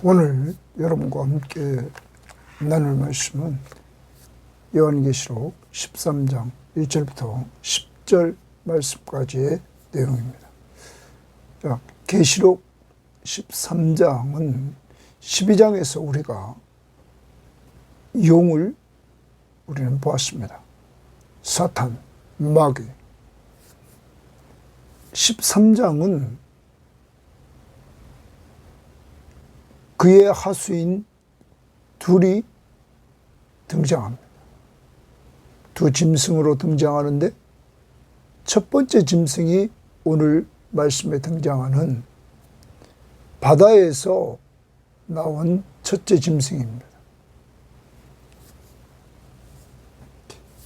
오늘 여러분과 함께 나눌 말씀은 요한계시록 13장 1절부터 10절 말씀까지의 내용입니다. 자, 계시록 13장은 12장에서 우리가 용을 우리는 보았습니다. 사탄, 마귀. 13장은 그의 하수인 둘이 등장합니다. 두 짐승으로 등장하는데 첫 번째 짐승이 오늘 말씀에 등장하는 바다에서 나온 첫째 짐승입니다.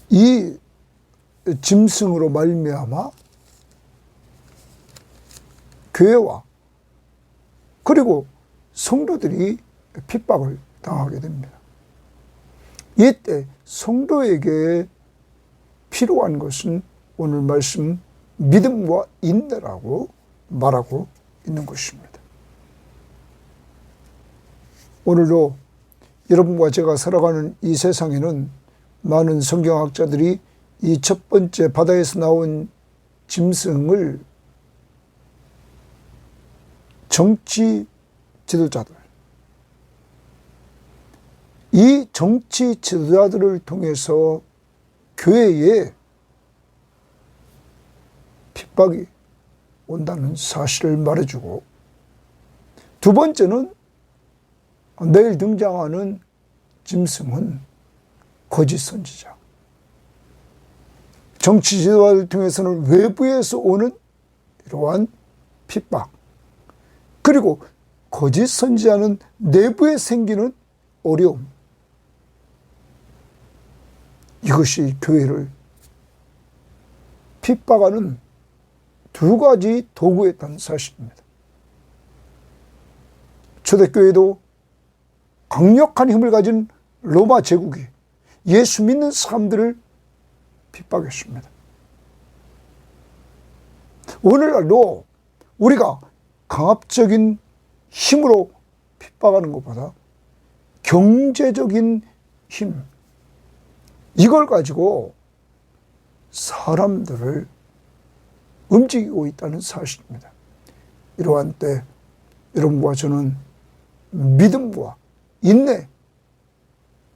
이 짐승으로 말미암아 교회와 그리고 성도들이 핍박을 당하게 됩니다. 이때 성도에게 필요한 것은 오늘 말씀 믿음과 인내라고 말하고 있는 것입니다. 오늘도 여러분과 제가 살아가는 이 세상에는 많은 성경학자들이 이 첫 번째 바다에서 나온 짐승을 정치 지도자들, 이 정치 지도자들을 통해서 교회에 핍박이 온다는 사실을 말해주고, 두 번째는 내일 등장하는 짐승은 거짓 선지자. 정치 지도자를 통해서는 외부에서 오는 이러한 핍박, 그리고 거짓 선지자는 내부에 생기는 어려움, 이것이 교회를 핍박하는 두 가지 도구였다는 사실입니다. 초대교회도 강력한 힘을 가진 로마 제국이 예수 믿는 사람들을 핍박했습니다. 오늘날도 우리가 강압적인 힘으로 핍박하는 것보다 경제적인 힘, 이걸 가지고 사람들을 움직이고 있다는 사실입니다. 이러한 때 여러분과 저는 믿음과 인내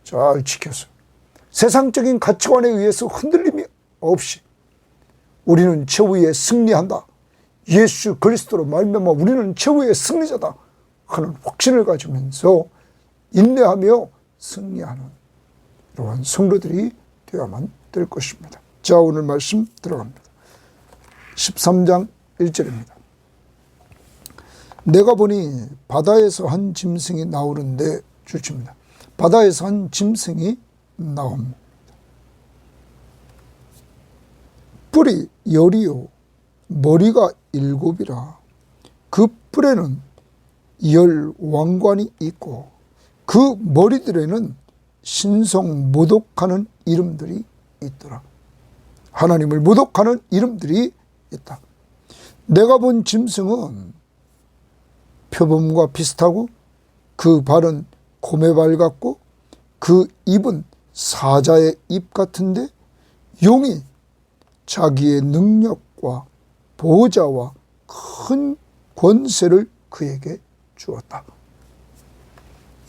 잘 지켜서 세상적인 가치관에 의해서 흔들림이 없이 우리는 최후에 승리한다, 예수 그리스도로 말미암아 우리는 최후의 승리자다 하는 확신을 가지면서 인내하며 승리하는 이러한 성도들이 되어야만 될 것입니다. 자, 오늘 말씀 들어갑니다. 13장 1절입니다. 내가 보니 바다에서 한 짐승이 나오는데, 주십니다. 바다에서 한 짐승이 나옵니다. 뿔이 열이요 머리가 7이라. 그 뿔에는 10 왕관이 있고 그 머리들에는 신성 모독하는 이름들이 있더라. 하나님을 모독하는 이름들이 있다. 내가 본 짐승은 표범과 비슷하고 그 발은 곰의 같고 그 입은 사자의 입 같은데 용이 자기의 능력과 보좌와 큰 권세를 그에게 주었다.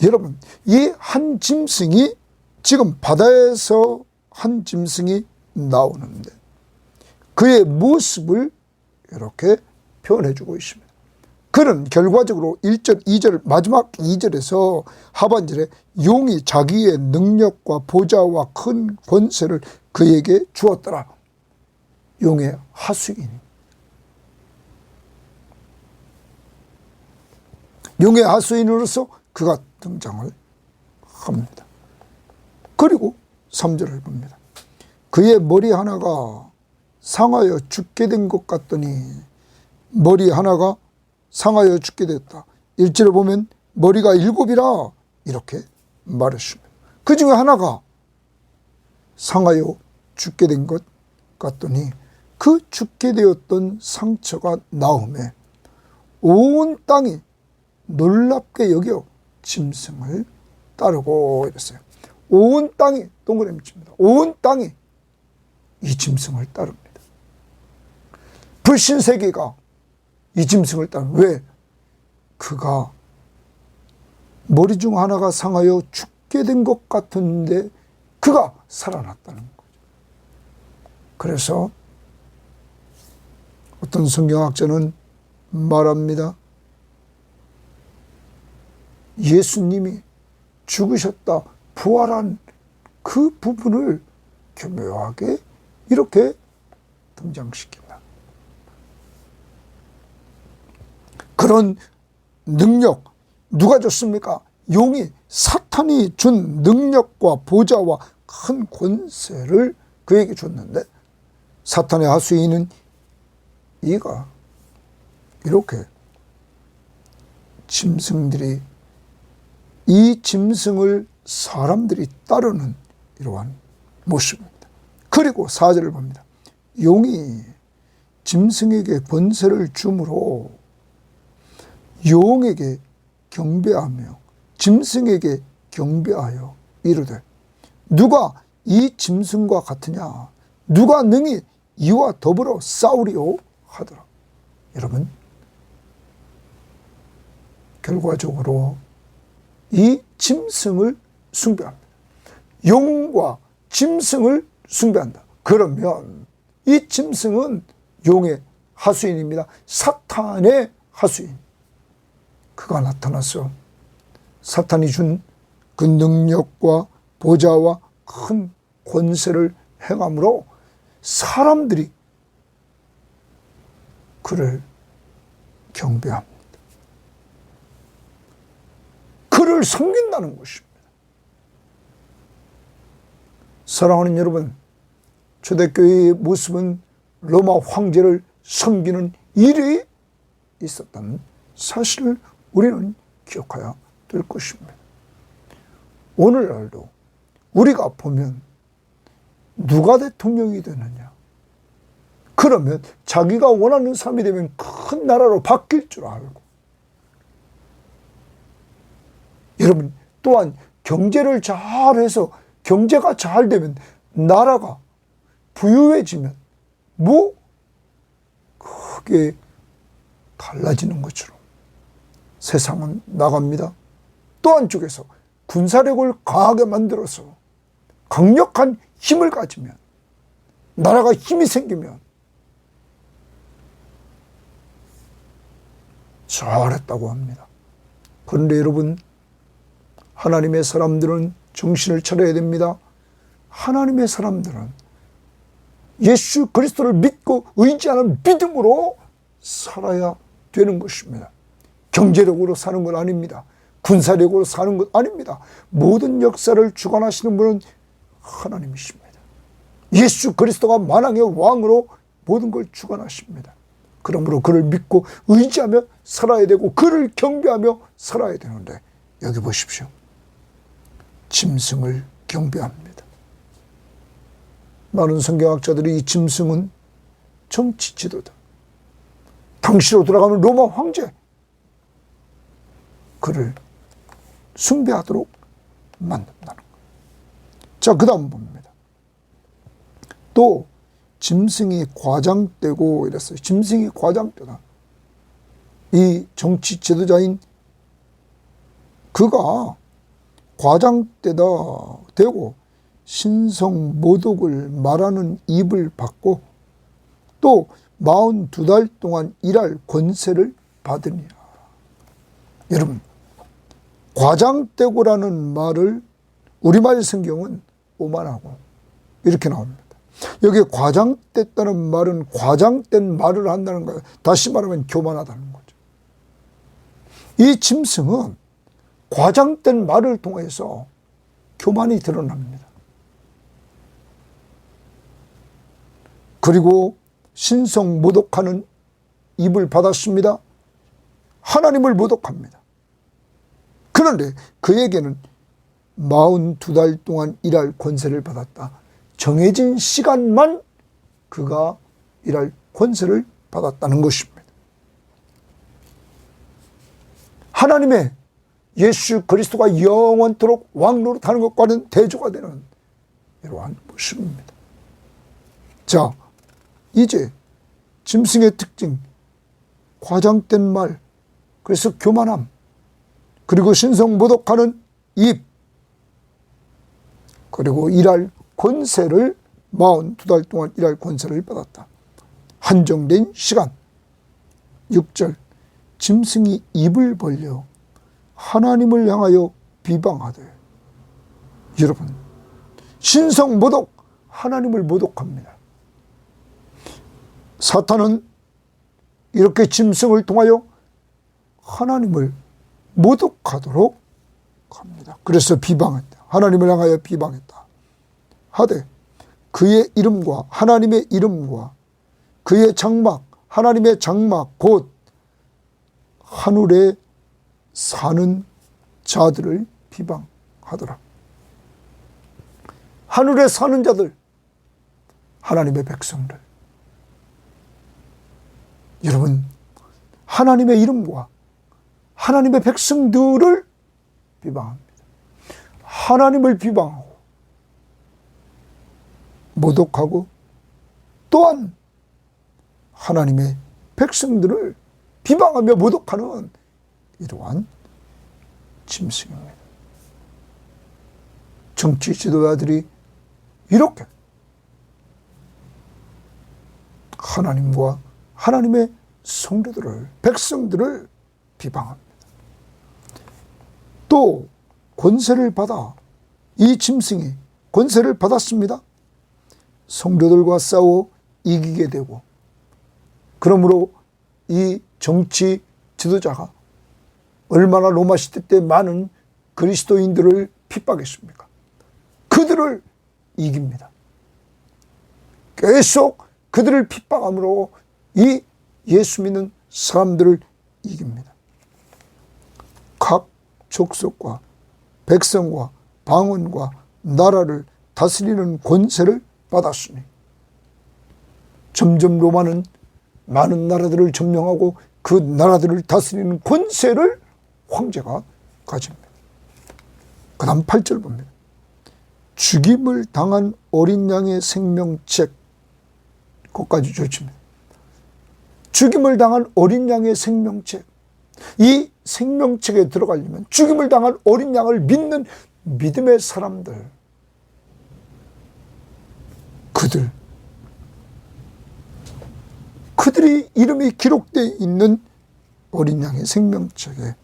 여러분, 이 한 짐승이 지금 바다에서 한 짐승이 나오는데 그의 모습을 이렇게 표현해 주고 있습니다. 그는 결과적으로 1절, 2절, 마지막 2절에서 하반절에 용이 자기의 능력과 보좌와 큰 권세를 그에게 주었더라. 용의 하수인. 용의 하수인으로서 그가 등장을 합니다. 그리고 3절을 봅니다. 그의 머리 하나가 상하여 죽게 된 것 같더니 머리 하나가 상하여 죽게 됐다. 1절을 보면 머리가 7이라 이렇게 말했습니다. 그 중에 하나가 상하여 죽게 된 것 같더니 그 죽게 되었던 상처가 나음에 온 땅이 놀랍게 여겨 짐승을 따르고 이랬어요. 온 땅이 동그라미 칩니다. 온 땅이 이 짐승을 따릅니다. 불신 세계가 이 짐승을 따릅니다. 왜? 그가 머리 중 하나가 상하여 죽게 된 것 같은데 그가 살아났다는 거죠. 그래서 어떤 성경학자는 말합니다. 예수님이 죽으셨다 부활한 그 부분을 교묘하게 이렇게 등장시킵니다. 그런 능력 누가 줬습니까? 용이 사탄이 준 능력과 보좌와 큰 권세를 그에게 줬는데 사탄의 하수인은 이가 이렇게 짐승들이 이 짐승을 사람들이 따르는 이러한 모습입니다. 그리고 4절을 봅니다. 용이 짐승에게 권세를 주므로 용에게 경배하며 짐승에게 경배하여 이르되 누가 이 짐승과 같으냐 누가 능히 이와 더불어 싸우리요 하더라. 여러분 결과적으로 이 짐승을 숭배합니다. 용과 짐승을 숭배한다. 그러면 이 짐승은 용의 하수인입니다. 사탄의 하수인. 그가 나타나서 사탄이 준 그 능력과 보좌와 큰 권세를 행함으로 사람들이 그를 경배합니다. 그를 섬긴다는 것입니다. 사랑하는 여러분, 초대교회의 모습은 로마 황제를 섬기는 일이 있었다는 사실을 우리는 기억해야 될 것입니다. 오늘날도 우리가 보면 누가 대통령이 되느냐? 그러면 자기가 원하는 사람이 되면 큰 나라로 바뀔 줄 알고 여러분 또한 경제를 잘해서 경제가 잘 되면 나라가 부유해지면 뭐 크게 달라지는 것처럼 세상은 나갑니다. 또 한쪽에서 군사력을 강하게 만들어서 강력한 힘을 가지면 나라가 힘이 생기면 잘했다고 합니다. 그런데 여러분 하나님의 사람들은 정신을 차려야 됩니다. 하나님의 사람들은 예수 그리스도를 믿고 의지하는 믿음으로 살아야 되는 것입니다. 경제력으로 사는 건 아닙니다. 군사력으로 사는 것 아닙니다. 모든 역사를 주관하시는 분은 하나님이십니다. 예수 그리스도가 만왕의 왕으로 모든 걸 주관하십니다. 그러므로 그를 믿고 의지하며 살아야 되고 그를 경배하며 살아야 되는데 여기 보십시오. 짐승을 경배합니다. 많은 성경학자들이 이 짐승은 정치 지도자. 당시로 돌아가면 로마 황제. 그를 숭배하도록 만든다는 거예요. 자, 그 다음 봅니다. 또 짐승이 과장되고 이랬어요. 짐승이 과장되다. 이 정치 지도자인 그가 과장되다 되고 신성 모독을 말하는 입을 받고 또 42달 동안 일할 권세를 받으니라. 여러분 과장되고라는 말을 우리말 성경은 오만하고 이렇게 나옵니다. 여기 과장됐다는 말은 과장된 말을 한다는 거예요. 다시 말하면 교만하다는 거죠. 이 짐승은 과장된 말을 통해서 교만이 드러납니다. 그리고 신성 모독하는 입을 받았습니다. 하나님을 모독합니다. 그런데 그에게는 42달 동안 일할 권세를 받았다. 정해진 시간만 그가 일할 권세를 받았다는 것입니다. 하나님의 예수 그리스도가 영원토록 왕노릇하는 것과는 대조가 되는 이러한 모습입니다. 자, 이제 짐승의 특징, 과장된 말, 그래서 교만함, 그리고 신성모독하는 입, 그리고 일할 권세를 42달 동안 일할 권세를 받았다. 한정된 시간. 6절, 짐승이 입을 벌려 하나님을 향하여 비방하되. 여러분, 신성모독, 하나님을 모독합니다. 사탄은 이렇게 짐승을 통하여 하나님을 모독하도록 합니다. 그래서 비방했다. 하나님을 향하여 비방했다. 하되 그의 이름과 하나님의 이름과 그의 장막, 하나님의 장막, 곧 하늘에 사는 자들을 비방하더라. 하늘에 사는 자들, 하나님의 백성들. 여러분, 하나님의 이름과 하나님의 백성들을 비방합니다. 하나님을 비방하고 모독하고 또한 하나님의 백성들을 비방하며 모독하는 이러한 짐승입니다. 정치 지도자들이 이렇게 하나님과 하나님의 성도들을, 백성들을 비방합니다. 또 권세를 받아, 이 짐승이 권세를 받았습니다. 성도들과 싸워 이기게 되고, 그러므로 이 정치 지도자가 얼마나 로마 시대 때 많은 그리스도인들을 핍박했습니까? 그들을 이깁니다. 계속 그들을 핍박함으로 이 예수 믿는 사람들을 이깁니다. 각 족속과 백성과 방언과 나라를 다스리는 권세를 받았으니 점점 로마는 많은 나라들을 점령하고 그 나라들을 다스리는 권세를 황제가 가집니다. 그 다음 8절 봅니다. 죽임을 당한 어린 양의 생명책, 거기까지 좋습니다. 죽임을 당한 어린 양의 생명책. 이 생명책에 들어가려면 죽임을 당한 어린 양을 믿는 믿음의 사람들, 그들이 이름이 기록되어 있는 어린 양의 생명책에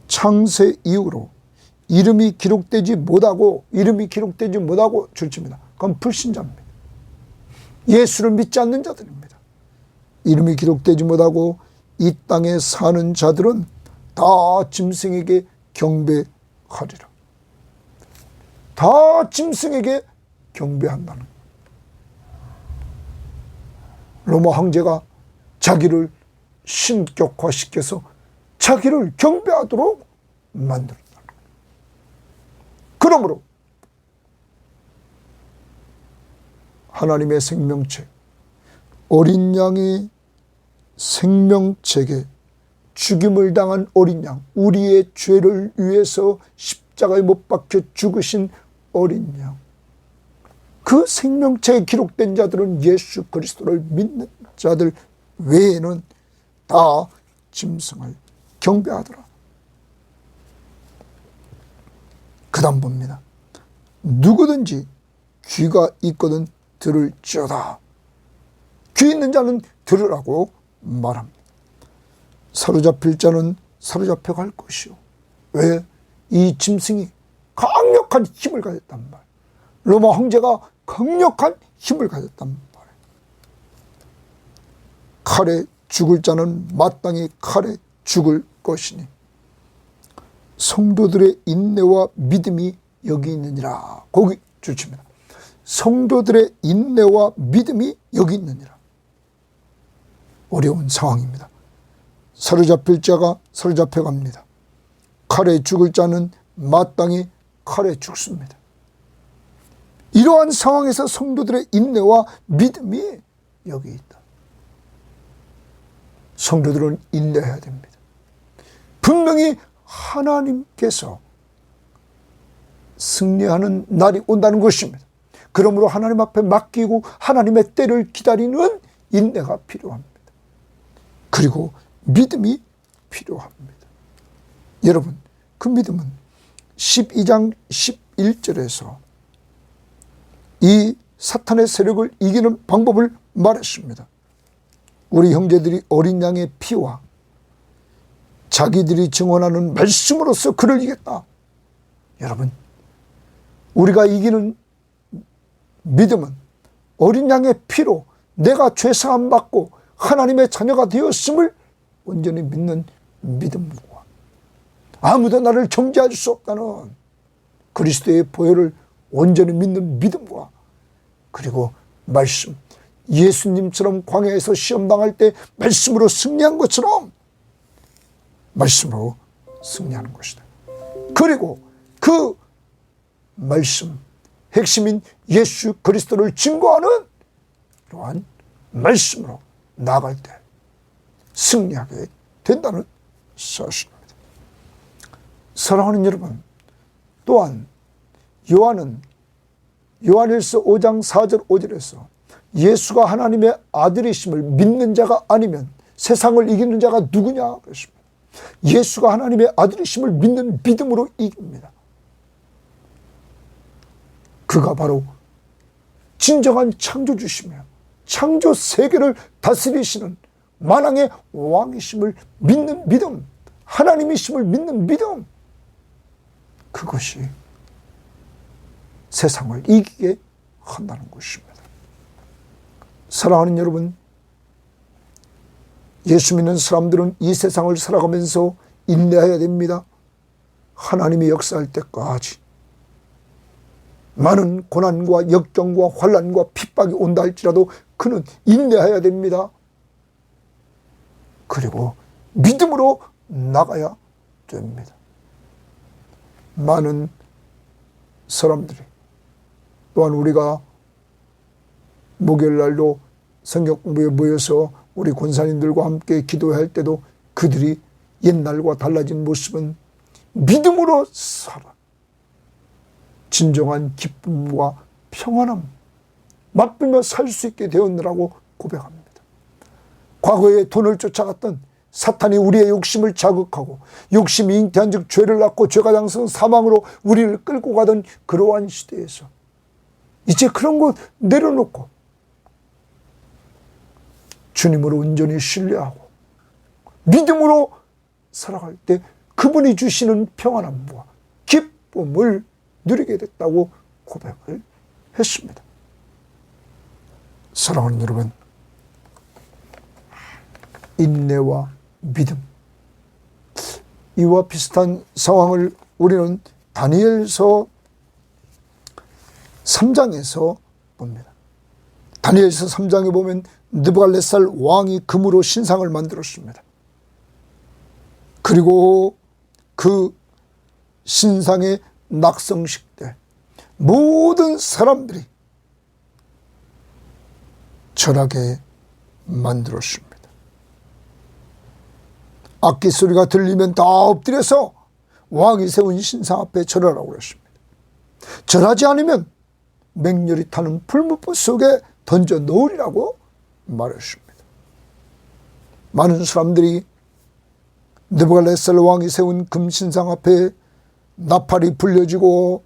창세 이후로 이름이 기록되지 못하고 줄칩니다. 그건 불신자입니다. 예수를 믿지 않는 자들입니다. 이름이 기록되지 못하고 이 땅에 사는 자들은 다 짐승에게 경배하리라. 다 짐승에게 경배한다는 거예요. 로마 황제가 자기를 신격화시켜서 자기를 경배하도록 만들었다는 거예요. 그러므로 하나님의 생명책, 어린 양의 생명책에 죽임을 당한 어린 양, 우리의 죄를 위해서 십자가에 못 박혀 죽으신 어린 양, 그 생명책에 기록된 자들은 예수 그리스도를 믿는 자들 외에는 다 짐승을 경배하더라. 그 다음 봅니다. 누구든지 귀가 있거든 들을지어다. 귀 있는 자는 들으라고 말합니다. 사로잡힐 자는 사로잡혀 갈 것이요. 왜? 이 짐승이 강력한 힘을 가졌단 말. 로마 황제가 강력한 힘을 가졌단 말이에요. 칼에 죽을 자는 마땅히 칼에 죽을 것이니 성도들의 인내와 믿음이 여기 있느니라. 거기 주십니다. 성도들의 인내와 믿음이 여기 있느니라. 어려운 상황입니다. 사로잡힐 자가 사로잡혀 갑니다. 칼에 죽을 자는 마땅히 칼에 죽습니다. 이러한 상황에서 성도들의 인내와 믿음이 여기 있다. 성도들은 인내해야 됩니다. 분명히 하나님께서 승리하는 날이 온다는 것입니다. 그러므로 하나님 앞에 맡기고 하나님의 때를 기다리는 인내가 필요합니다. 그리고 믿음이 필요합니다. 여러분, 그 믿음은 12장 11절에서 이 사탄의 세력을 이기는 방법을 말했습니다. 우리 형제들이 어린 양의 피와 자기들이 증언하는 말씀으로써 그를 이겼다. 여러분, 우리가 이기는 믿음은 어린 양의 피로 내가 죄사함 받고 하나님의 자녀가 되었음을 온전히 믿는 믿음과 아무도 나를 정죄할 수 없다는 그리스도의 보혈을 온전히 믿는 믿음과 그리고 말씀, 예수님처럼 광야에서 시험당할 때 말씀으로 승리한 것처럼 말씀으로 승리하는 것이다. 그리고 그 말씀, 핵심인 예수 그리스도를 증거하는 이러한 말씀으로 나아갈 때 승리하게 된다는 사실입니다. 사랑하는 여러분, 또한 요한일서 5장 4절 5절에서 예수가 하나님의 아들이심을 믿는 자가 아니면 세상을 이기는 자가 누구냐 그랬습니다. 예수가 하나님의 아들이심을 믿는 믿음으로 이깁니다. 그가 바로 진정한 창조주시며 창조 세계를 다스리시는 만왕의 왕이심을 믿는 믿음, 하나님이심을 믿는 믿음, 그것이 세상을 이기게 한다는 것입니다. 사랑하는 여러분, 예수 믿는 사람들은 이 세상을 살아가면서 인내해야 됩니다. 하나님이 역사할 때까지 많은 고난과 역경과 환난과 핍박이 온다 할지라도 그는 인내해야 됩니다. 그리고 믿음으로 나가야 됩니다. 많은 사람들이 또한 우리가 목요일날도 성경 공부에 모여서 우리 권사님들과 함께 기도할 때도 그들이 옛날과 달라진 모습은 믿음으로 살아 진정한 기쁨과 평안함 맛보며 살 수 있게 되었느라고 고백합니다. 과거에 돈을 쫓아갔던 사탄이 우리의 욕심을 자극하고 욕심이 잉태한 즉 죄를 낳고 죄가 장성한 사망으로 우리를 끌고 가던 그러한 시대에서 이제 그런 것 내려놓고 주님으로 온전히 신뢰하고 믿음으로 살아갈 때 그분이 주시는 평안함과 기쁨을 누리게 됐다고 고백을 했습니다. 사랑하는 여러분, 인내와 믿음, 이와 비슷한 상황을 우리는 다니엘서 3장에서 봅니다. 다니엘서 3장에 보면 느부갓네살 왕이 금으로 신상을 만들었습니다. 그리고 그 신상의 낙성식 때 모든 사람들이 절하게 만들었습니다. 악기 소리가 들리면 다 엎드려서 왕이 세운 신상 앞에 절하라고 그랬습니다. 절하지 않으면 맹렬히 타는 불못불 속에 던져 놓으리라고 말했습니다. 많은 사람들이 느부갓네살 왕이 세운 금신상 앞에 나팔이 불려지고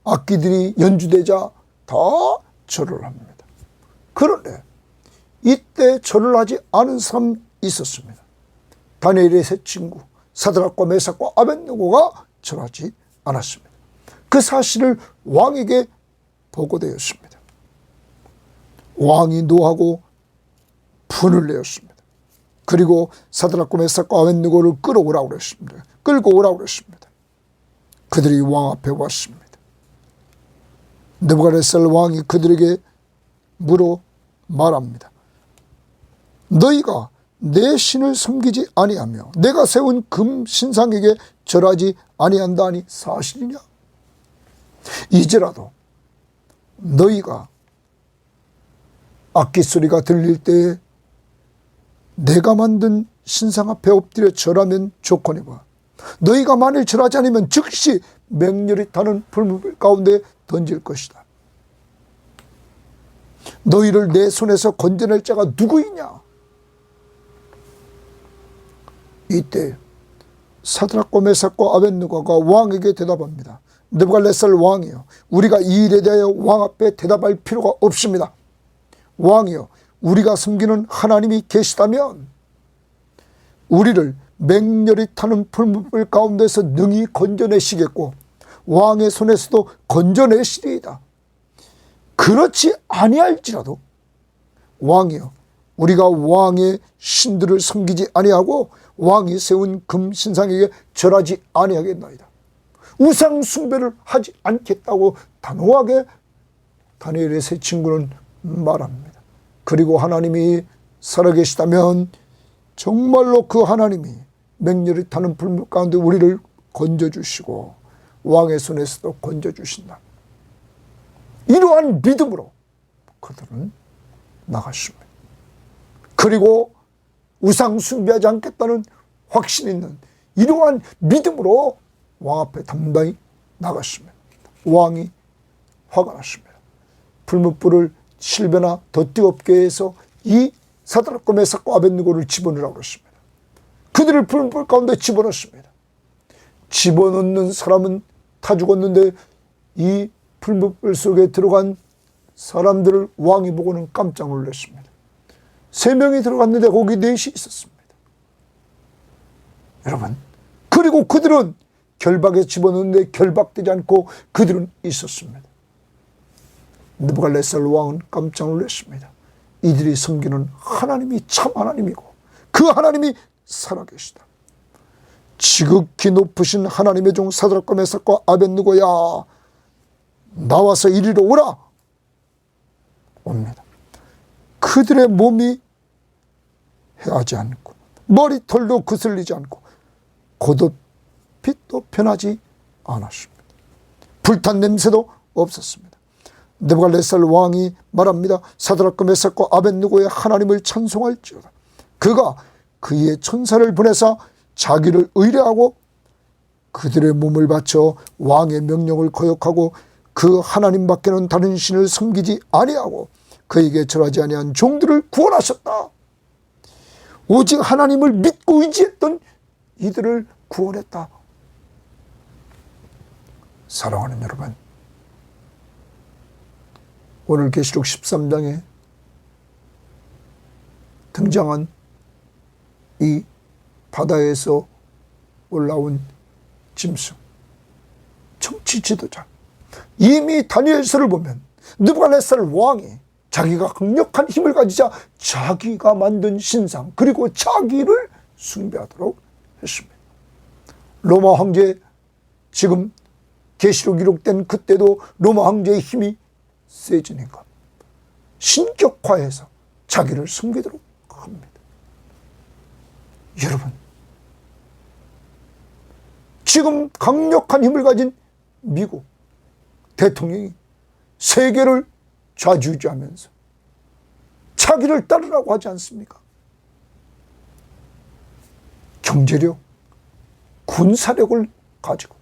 악기들이 연주되자 다 절을 합니다. 그런데 이때 절을 하지 않은 사람이 있었습니다. 다니엘의 세 친구 사드락과 메삭과 아벳느고가 절하지 않았습니다. 그 사실을 왕에게 보고되었습니다. 왕이 노하고 분을 내었습니다. 그리고 사드락과 메삭과 아벳느고를 끌어오라고 그랬습니다. 끌고 오라고 그랬습니다. 그들이 왕 앞에 왔습니다. 느부갓네살 왕이 그들에게 물어 말합니다. 너희가 내 신을 섬기지 아니하며 내가 세운 금 신상에게 절하지 아니한다니 사실이냐? 이제라도 너희가 악기 소리가 들릴 때 내가 만든 신상 앞에 엎드려 절하면 좋거니와 너희가 만일 절하지 않으면 즉시 맹렬히 타는 불물 가운데 던질 것이다. 너희를 내 손에서 건져낼 자가 누구이냐? 이때 사드락과 메삭과 아벳느고가 왕에게 대답합니다. 느부갓네살 왕이여, 우리가 이 일에 대하여 왕 앞에 대답할 필요가 없습니다. 왕이여, 우리가 섬기는 하나님이 계시다면 우리를 맹렬히 타는 불물 가운데서 능히 건져내시겠고 왕의 손에서도 건져내시리이다. 그렇지 아니할지라도 왕이여, 우리가 왕의 신들을 섬기지 아니하고 왕이 세운 금신상에게 절하지 아니하겠나이다. 우상 숭배를 하지 않겠다고 단호하게 다니엘의 세 친구는 말합니다. 그리고 하나님이 살아계시다면 정말로 그 하나님이 맹렬히 타는 불물 가운데 우리를 건져주시고 왕의 손에서도 건져주신다. 이러한 믿음으로 그들은 나갔습니다. 그리고 우상 숭배하지 않겠다는 확신 있는 이러한 믿음으로 왕 앞에 담당히 나갔습니다. 왕이 화가 났습니다. 불뭇불을 7배나 더 뜨겁게 해서 이 사드락과 메삭과 아벳느고를 집어넣으라고 그랬습니다. 그들을 불뭇불 가운데 집어넣습니다. 집어넣는 사람은 다 죽었는데 이 불뭇불 속에 들어간 사람들을 왕이 보고는 깜짝 놀랐습니다. 3명이 들어갔는데 거기 4이 있었습니다. 여러분, 그리고 그들은 결박에 집어넣는데 결박되지 않고 그들은 있었습니다. 느부갓네살 왕은 깜짝 놀랐습니다. 이들이 섬기는 하나님이 참 하나님이고 그 하나님이 살아계시다. 지극히 높으신 하나님의 종 사드락과 메삭과 아벳느고야, 나와서 이리로 오라. 옵니다. 그들의 몸이 해하지 않고 머리털도 그슬리지 않고 겉옷빛도 변하지 않았습니다. 불탄 냄새도 없었습니다. 느부갓네살 왕이 말합니다. 사드락과 메삭과 아벳느고의 하나님을 찬송할지어다. 그가 그의 천사를 보내사 자기를 의뢰하고 그들의 몸을 바쳐 왕의 명령을 거역하고 그 하나님밖에는 다른 신을 섬기지 아니하고 그에게 절하지 아니한 종들을 구원하셨다. 오직 하나님을 믿고 의지했던 이들을 구원했다. 사랑하는 여러분, 오늘 계시록 13장에 등장한 이 바다에서 올라온 짐승, 정치 지도자, 이미 다니엘서를 보면 느부갓네살 왕이 자기가 강력한 힘을 가지자 자기가 만든 신상 그리고 자기를 숭배하도록 했습니다. 로마 황제, 지금 계시록 기록된 그때도 로마 황제의 힘이 세지니까 신격화해서 자기를 숭배하도록 합니다. 여러분, 지금 강력한 힘을 가진 미국 대통령이 세계를 좌지우지하면서 자기를 따르라고 하지 않습니까? 경제력, 군사력을 가지고.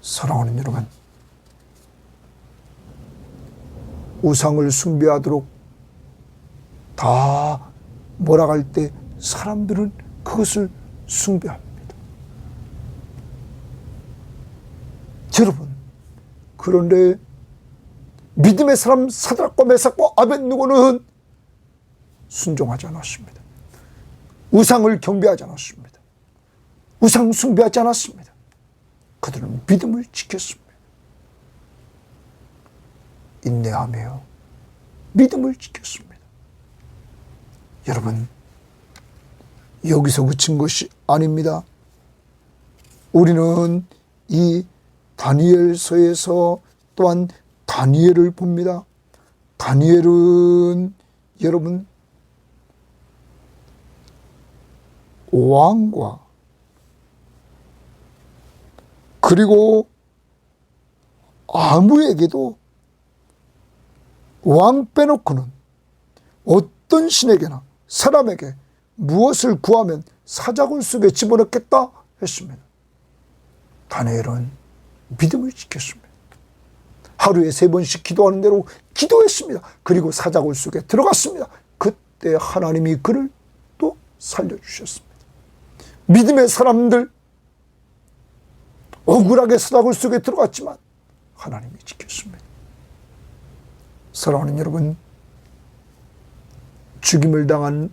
사랑하는 여러분, 우상을 숭배하도록 다 몰아갈 때 사람들은 그것을 숭배합니다. 여러분, 그런데 믿음의 사람 사드락과 메삭과 아벳느고는 순종하지 않았습니다. 우상을 경배하지 않았습니다. 우상 숭배하지 않았습니다. 그들은 믿음을 지켰습니다. 인내하며 믿음을 지켰습니다. 여러분, 여기서 그친 것이 아닙니다. 우리는 이 다니엘서에서 또한 다니엘을 봅니다. 다니엘은 여러분 왕과 그리고 아무에게도 왕 빼놓고는 어떤 신에게나 사람에게 무엇을 구하면 사자굴 속에 집어넣겠다 했습니다. 다니엘은 믿음을 지켰습니다. 하루에 3번씩 기도하는 대로 기도했습니다. 그리고 사자굴 속에 들어갔습니다. 그때 하나님이 그를 또 살려주셨습니다. 믿음의 사람들, 억울하게 사자굴 속에 들어갔지만 하나님이 지켰습니다. 사랑하는 여러분, 죽임을 당한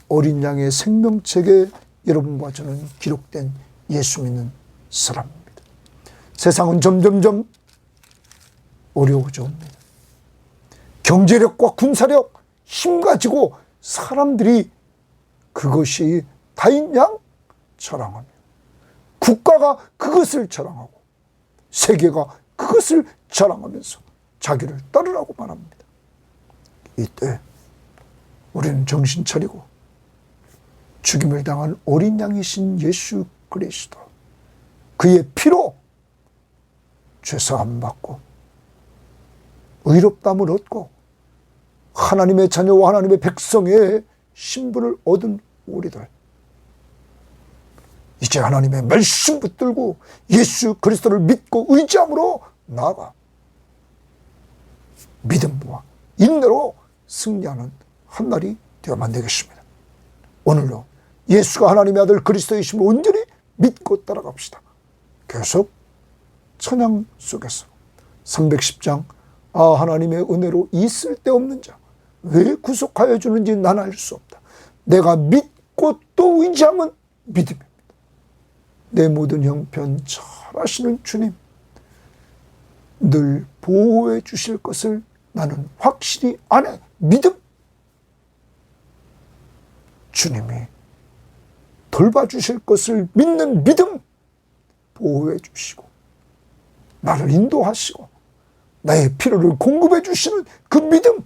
어린 양의 생명책에 여러분과 저는 기록된 예수 믿는 사람입니다. 세상은 점점점 어려워져 옵니다. 경제력과 군사력, 힘 가지고 사람들이 그것이 다인 양 자랑하며, 국가가 그것을 자랑하고 세계가 그것을 자랑하면서 자기를 따르라고 말합니다. 이때 우리는 정신 차리고 죽임을 당한 어린 양이신 예수 그리스도, 그의 피로 죄사함 받고 의롭다함을 얻고 하나님의 자녀와 하나님의 백성의 신분을 얻은 우리들, 이제 하나님의 말씀 붙들고 예수 그리스도를 믿고 의지함으로 나아가 믿음과 인내로 승리하는 한 날이 되어만 되겠습니다. 오늘로 예수가 하나님의 아들 그리스도이심을 온전히 믿고 따라갑시다. 계속 찬양 속에서 310장 하나님의 은혜로 이 쓸데없는 자 왜 구속하여 주는지 난 알 수 없다. 내가 믿고 또 의지함은 믿음입니다. 내 모든 형편 잘 아시는 주님, 늘 보호해 주실 것을 나는 확실히 아네. 믿음. 주님이 돌봐주실 것을 믿는 믿음, 보호해 주시고 나를 인도하시고 나의 필요를 공급해 주시는 그 믿음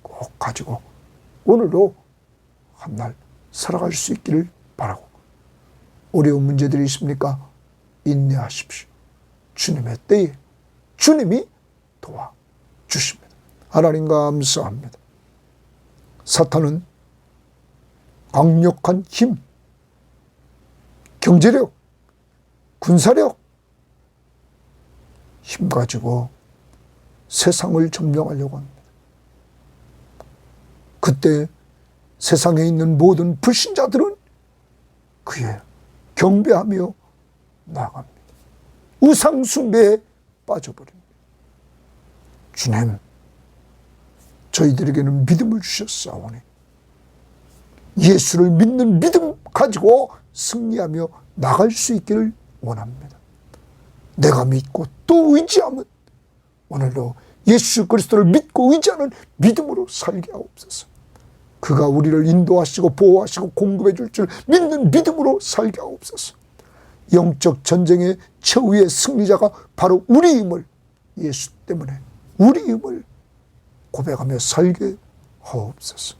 꼭 가지고 오늘도 한 날 살아갈 수 있기를 바라고, 어려운 문제들이 있습니까? 인내하십시오. 주님의 때에 주님이 도와주십니다. 하나님 감사합니다. 사탄은 강력한 힘, 경제력, 군사력, 힘 가지고 세상을 점령하려고 합니다. 그때 세상에 있는 모든 불신자들은 그의 경배하며 나아갑니다. 우상 숭배에 빠져버립니다. 주님, 저희들에게는 믿음을 주셨사오니 예수를 믿는 믿음 가지고 승리하며 나갈 수 있기를 원합니다. 내가 믿고 또 의지하면 오늘도 예수 그리스도를 믿고 의지하는 믿음으로 살게 하옵소서. 그가 우리를 인도하시고 보호하시고 공급해 줄 줄 믿는 믿음으로 살게 하옵소서. 영적 전쟁의 최후의 승리자가 바로 우리임을, 예수 때문에 우리임을 고백하며 살게 하옵소서.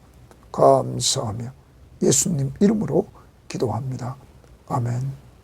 감사하며 예수님 이름으로 기도합니다. 아멘.